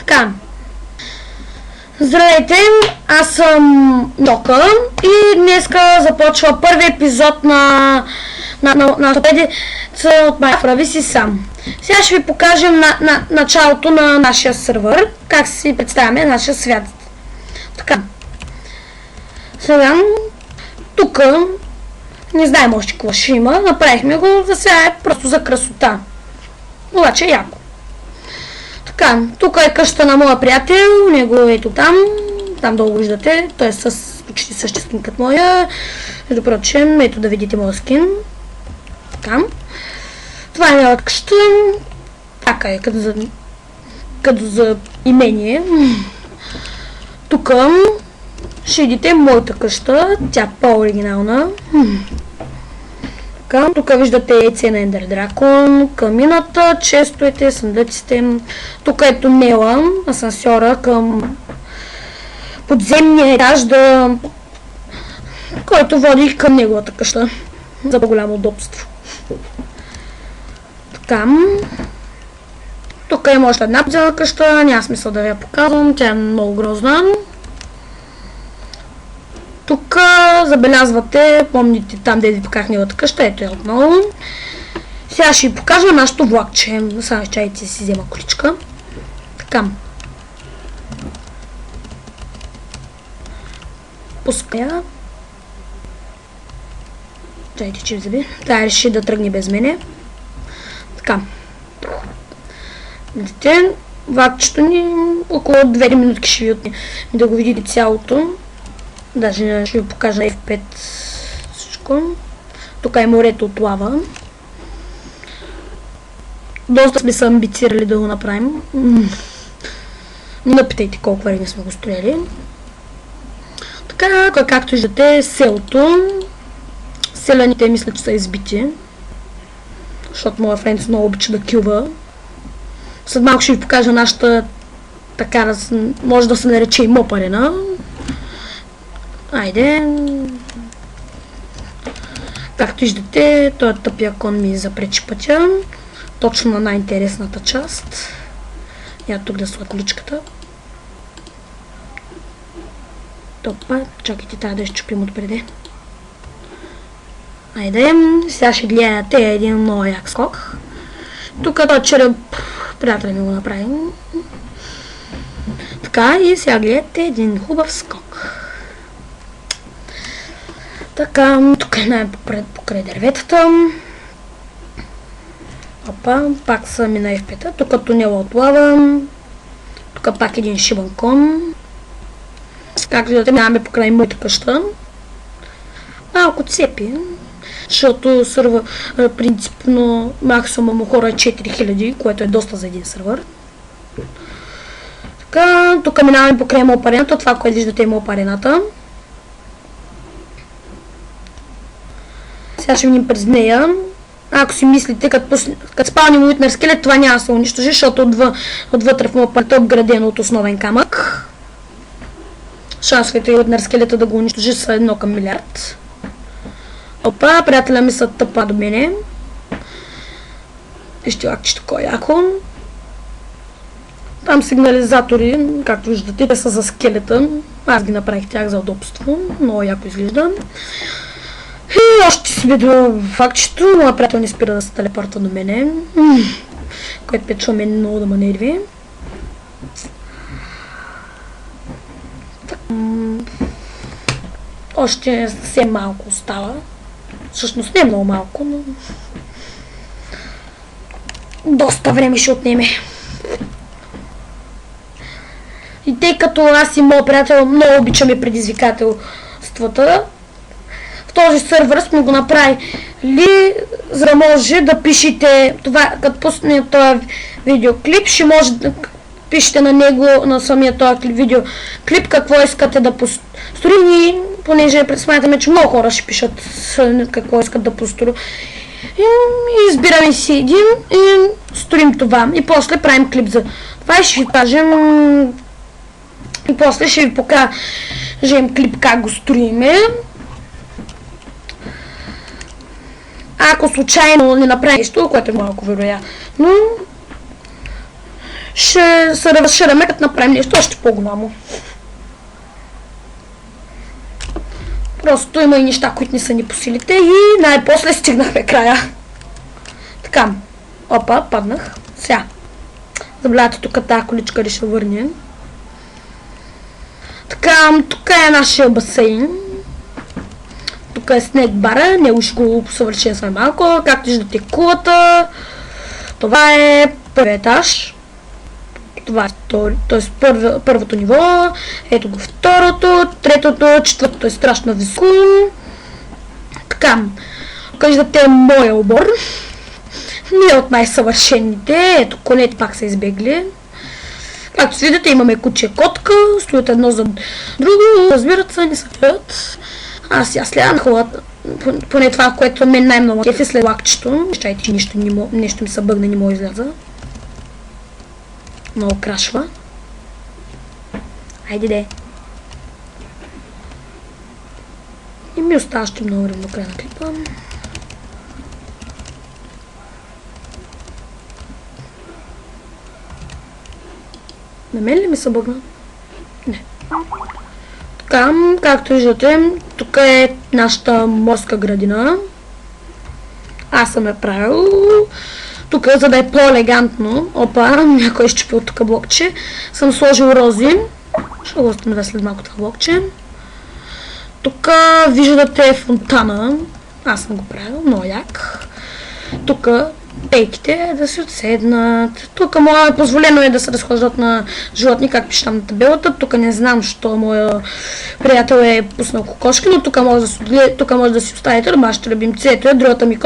Така. Здравейте, аз съм Дока и днеска започва първи епизод на поредица от Прави си сам. Сега ще ви покажем на началото на нашия сървър, как си представяме нашия свят. Така. Сега, тук не знаем още какво ще има, направихме го за сега е просто за красота. Обаче е яко. Така, тук е къщата на моя приятел, него ето там долу виждате, той е с почти същия скин като моя. Между прочим, ето да видите моя скин. Така. Това е моята къща. Така е, като за имение. Тук ще видите моята къща, тя е по-оригинална. Тук виждате яйце на Ендер Дракон, камината, честовете, съндъците. Тук е тунела, асансьора към подземния етаж, който води към неговата къща, за по-голямо удобство. Така. Тук има още една подземна къща, няма смисъл да ви я показвам, тя е много грозна. Тук забелязвате, помните там, де ви поках неговата къща, ето е отново. Сега ще ви покажа нашето влакче. Само чайте си взема количка. Така. Пуская. Чайте, че взеби. Тя реши да тръгне без мене. Така. Видите, влакчето ни около 2 минутки ще ви отне да го видите цялото. Даже ще ви покажа F5 всичко. Тук е морето от лава. Доста сме се амбицирали да го направим. Не питайте колко време сме го строили. Така, както виждате, селото. Селяните мисля, че са избити. Защото моя френд много обича да килва. След малко ще ви покажа нашата, така може да се нарече и мопарена. Айде. Както виждате, този тъпия кон ми запречи пътя. Точно на най-интересната част. Я тук да сложа количката. Топа, чакайте, трябва да изчупим отпреди. Айде, сега ще гледате един много як скок. Тук този череп приятел ми го направим. Така, и сега гледате един хубав скок. Така, тук е покрай дърветата. Опа, пак са ми на F5-та. Тук тунела от лава. Тук пак един шибан кон. Както виждате, минаваме покрай моята къща. Малко цепи, защото сървър принципно максимум хора е 4000, което е доста за един сървър. Така, тук минаваме покрай мопарената, това, което виждате е мопарената. Сега ще минем през нея. Ако си мислите, като спалним уитнер скелет, това няма да се унищожи, защото отвътре в мопарето е обградено от основен камък. Шансовете и уитнер скелета да го унищожи са 1 към милиард. Опа, приятеля ми са тъпа до мене. Вижте лакчето кой е яко. Там сигнализатори, както виждате, те са за скелета. Аз ги направих тях за удобство. Много яко изглежда. И още си до фактчето, моя приятел не спира да се телепорта до мене, което печува мен много да ме нерви. Още съвсем малко остава. Всъщност не е много малко, но доста време ще отнеме. И тъй като аз и моят приятел много обичаме предизвикателствата, в този сървър сме го направили, за да може да пишете това, като пусне този видеоклип, ще може да пишете на него, на самия този видеоклип, какво искате да построим и понеже смятаме, че много хора ще пишат какво искат да построим. Избираме си един и строим това. И после правим клип за това и ще ви кажем и после ще ви покажем клип как го строиме. Ако случайно не направим нещо, което е малко вероятно, ще се разшираме, като направим нещо още по-голямо. Просто има и неща, които не са ни по силите и най-после стигнахме края. Така, опа, паднах. Сега, забравяйте тук тази количка да ще върне. Така, тук е нашия басейн. Тук е снег бара, него ще го посъвършенстваме малко. Както виждате кулата. Това е първият етаж. Това е първото ниво. Ето го второто, третото, четвъртото е страшно високо. Така, тук виждате моя обор. Не от най-съвършените. Ето, конете пак са избегли. Както виждате, имаме куче котка, стоят едно за друго, разбират се, не се гледат. Аз сега слядам хората, поне това, което мен най-много кефи след лакчето. Чайте, че нещо ми се бъгне, не мога изляза. Много крашва. Айде де. И ми остава още много време до края на клипа. На мен ли ми се бъгна? Не. Така, както виждате, тук е нашата морска градина. Аз съм я правил. Тук, за да е по-елегантно, опа, някой изчупил тук блокче, съм сложил рози. Ще го установя след малко това блокче. Тук виждате фонтана. Аз съм го правил, много як. Тук пейките да се отседнат. Тук позволено е да се разхождат на животни, как пише там на табелата. Тук не знам, що моя приятел е пуснал кокошки, но тук може да си оставите домашните любимци. Ето е другата ми